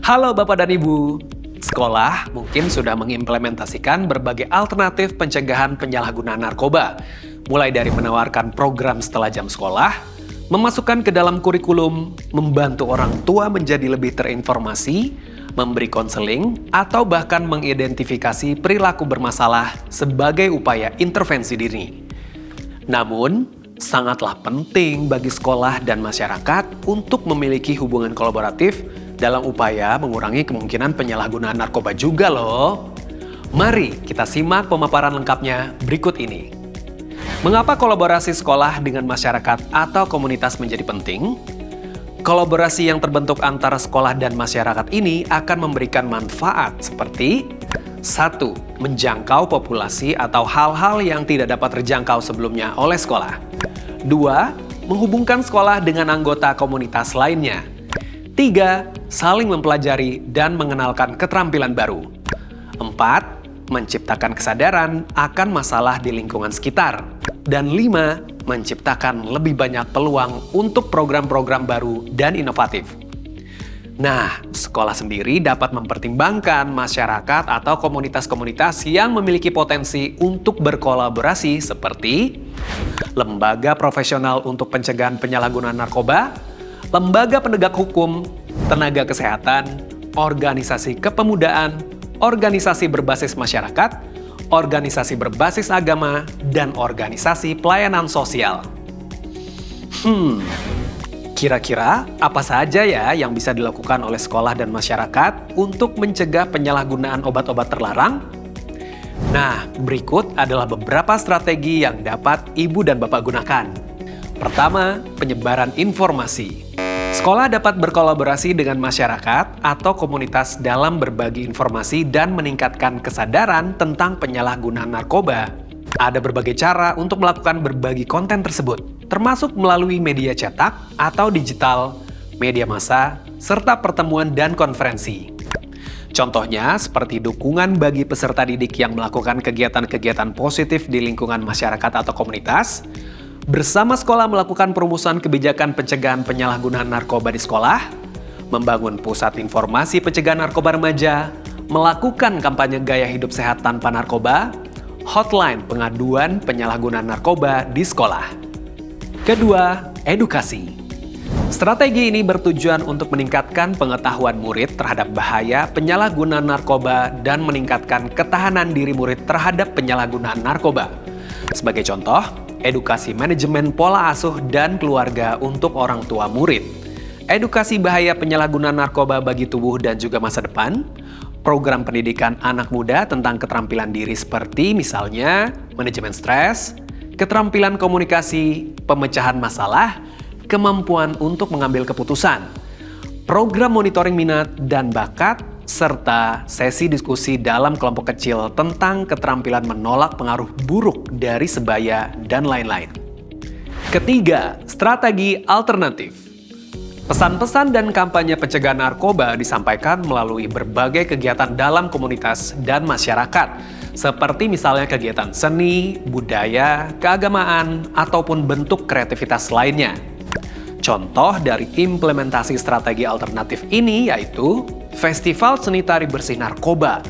Halo Bapak dan Ibu, sekolah mungkin sudah mengimplementasikan berbagai alternatif pencegahan penyalahgunaan narkoba, mulai dari menawarkan program setelah jam sekolah, memasukkan ke dalam kurikulum, membantu orang tua menjadi lebih terinformasi, memberi konseling, atau bahkan mengidentifikasi perilaku bermasalah sebagai upaya intervensi dini. Namun, sangatlah penting bagi sekolah dan masyarakat untuk memiliki hubungan kolaboratif dalam upaya mengurangi kemungkinan penyalahgunaan narkoba juga loh. Mari kita simak pemaparan lengkapnya berikut ini. Mengapa kolaborasi sekolah dengan masyarakat atau komunitas menjadi penting? Kolaborasi yang terbentuk antara sekolah dan masyarakat ini akan memberikan manfaat seperti 1. Menjangkau populasi atau hal-hal yang tidak dapat terjangkau sebelumnya oleh sekolah. 2. Menghubungkan sekolah dengan anggota komunitas lainnya. 3. Saling mempelajari dan mengenalkan keterampilan baru. 4. Menciptakan kesadaran akan masalah di lingkungan sekitar. Dan 5. Menciptakan lebih banyak peluang untuk program-program baru dan inovatif. Nah, sekolah sendiri dapat mempertimbangkan masyarakat atau komunitas-komunitas yang memiliki potensi untuk berkolaborasi seperti lembaga profesional untuk pencegahan penyalahgunaan narkoba, lembaga penegak hukum, tenaga kesehatan, organisasi kepemudaan, organisasi berbasis masyarakat, organisasi berbasis agama, dan organisasi pelayanan sosial. Kira-kira apa saja ya yang bisa dilakukan oleh sekolah dan masyarakat untuk mencegah penyalahgunaan obat-obat terlarang? Nah, berikut adalah beberapa strategi yang dapat Ibu dan Bapak gunakan. Pertama, penyebaran informasi. Sekolah dapat berkolaborasi dengan masyarakat atau komunitas dalam berbagi informasi dan meningkatkan kesadaran tentang penyalahgunaan narkoba. Ada berbagai cara untuk melakukan berbagi konten tersebut, termasuk melalui media cetak atau digital, media massa, serta pertemuan dan konferensi. Contohnya seperti dukungan bagi peserta didik yang melakukan kegiatan-kegiatan positif di lingkungan masyarakat atau komunitas, bersama sekolah melakukan perumusan kebijakan pencegahan penyalahgunaan narkoba di sekolah, membangun pusat informasi pencegahan narkoba remaja, melakukan kampanye gaya hidup sehat tanpa narkoba, hotline pengaduan penyalahgunaan narkoba di sekolah. Kedua, edukasi. Strategi ini bertujuan untuk meningkatkan pengetahuan murid terhadap bahaya penyalahgunaan narkoba dan meningkatkan ketahanan diri murid terhadap penyalahgunaan narkoba. Sebagai contoh, edukasi manajemen pola asuh dan keluarga untuk orang tua murid, edukasi bahaya penyalahgunaan narkoba bagi tubuh dan juga masa depan, program pendidikan anak muda tentang keterampilan diri seperti misalnya manajemen stres, keterampilan komunikasi, pemecahan masalah, kemampuan untuk mengambil keputusan, program monitoring minat dan bakat, serta sesi diskusi dalam kelompok kecil tentang keterampilan menolak pengaruh buruk dari sebaya dan lain-lain. Ketiga, strategi alternatif. Pesan-pesan dan kampanye pencegahan narkoba disampaikan melalui berbagai kegiatan dalam komunitas dan masyarakat, seperti misalnya kegiatan seni, budaya, keagamaan, ataupun bentuk kreativitas lainnya. Contoh dari implementasi strategi alternatif ini yaitu Festival Seni Tari Bersih Narkoba,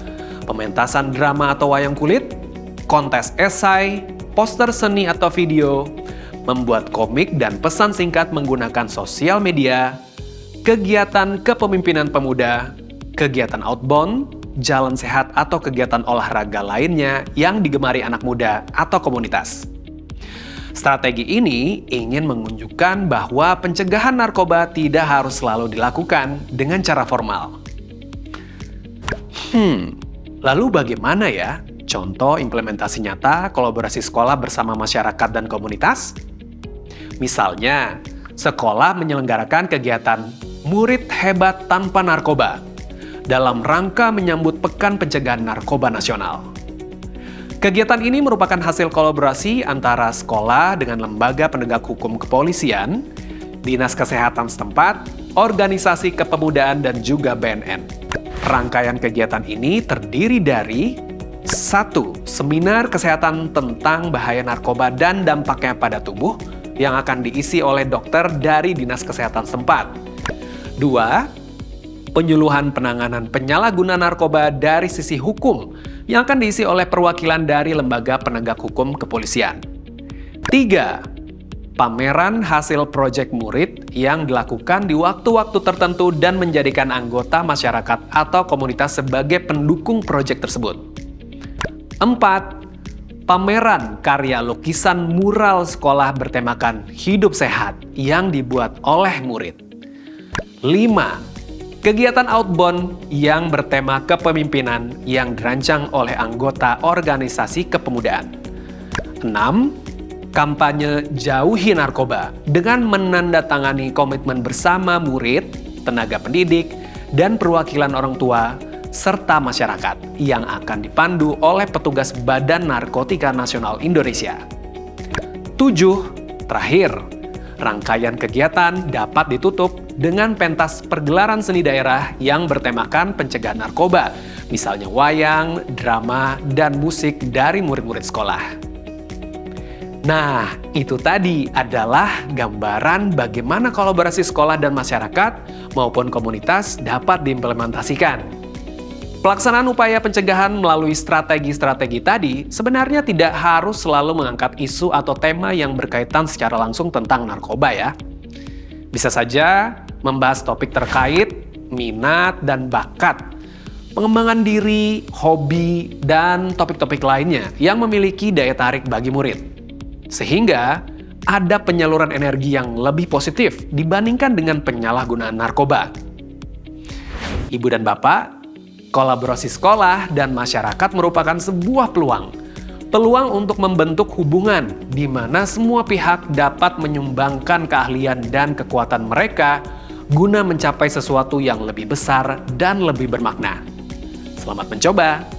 pementasan drama atau wayang kulit, kontes esai, poster seni atau video, membuat komik dan pesan singkat menggunakan sosial media, kegiatan kepemimpinan pemuda, kegiatan outbound, jalan sehat atau kegiatan olahraga lainnya yang digemari anak muda atau komunitas. Strategi ini ingin menunjukkan bahwa pencegahan narkoba tidak harus selalu dilakukan dengan cara formal. Lalu bagaimana ya contoh implementasi nyata kolaborasi sekolah bersama masyarakat dan komunitas? Misalnya, sekolah menyelenggarakan kegiatan Murid Hebat Tanpa Narkoba dalam rangka menyambut Pekan Pencegahan Narkoba Nasional. Kegiatan ini merupakan hasil kolaborasi antara sekolah dengan lembaga penegak hukum kepolisian, dinas kesehatan setempat, organisasi kepemudaan, dan juga BNN. Rangkaian kegiatan ini terdiri dari 1. Seminar kesehatan tentang bahaya narkoba dan dampaknya pada tubuh yang akan diisi oleh dokter dari dinas kesehatan setempat. 2. penyuluhan penanganan penyalahgunaan narkoba dari sisi hukum yang akan diisi oleh perwakilan dari lembaga penegak hukum kepolisian. 3. Pameran hasil proyek murid yang dilakukan di waktu-waktu tertentu dan menjadikan anggota masyarakat atau komunitas sebagai pendukung proyek tersebut. 4. Pameran karya lukisan mural sekolah bertemakan hidup sehat yang dibuat oleh murid. 5. Kegiatan outbound yang bertema kepemimpinan yang dirancang oleh anggota organisasi kepemudaan. 6. Kampanye jauhi narkoba dengan menandatangani komitmen bersama murid, tenaga pendidik, dan perwakilan orang tua serta masyarakat yang akan dipandu oleh petugas Badan Narkotika Nasional Indonesia. 7. Terakhir, rangkaian kegiatan dapat ditutup dengan pentas pergelaran seni daerah yang bertemakan pencegahan narkoba, misalnya wayang, drama, dan musik dari murid-murid sekolah. Nah, itu tadi adalah gambaran bagaimana kolaborasi sekolah dan masyarakat maupun komunitas dapat diimplementasikan. Pelaksanaan upaya pencegahan melalui strategi-strategi tadi sebenarnya tidak harus selalu mengangkat isu atau tema yang berkaitan secara langsung tentang narkoba ya. Bisa saja membahas topik terkait minat dan bakat, pengembangan diri, hobi, dan topik-topik lainnya yang memiliki daya tarik bagi murid. Sehingga ada penyaluran energi yang lebih positif dibandingkan dengan penyalahgunaan narkoba. Ibu dan Bapak, kolaborasi sekolah dan masyarakat merupakan sebuah peluang. Peluang untuk membentuk hubungan di mana semua pihak dapat menyumbangkan keahlian dan kekuatan mereka guna mencapai sesuatu yang lebih besar dan lebih bermakna. Selamat mencoba!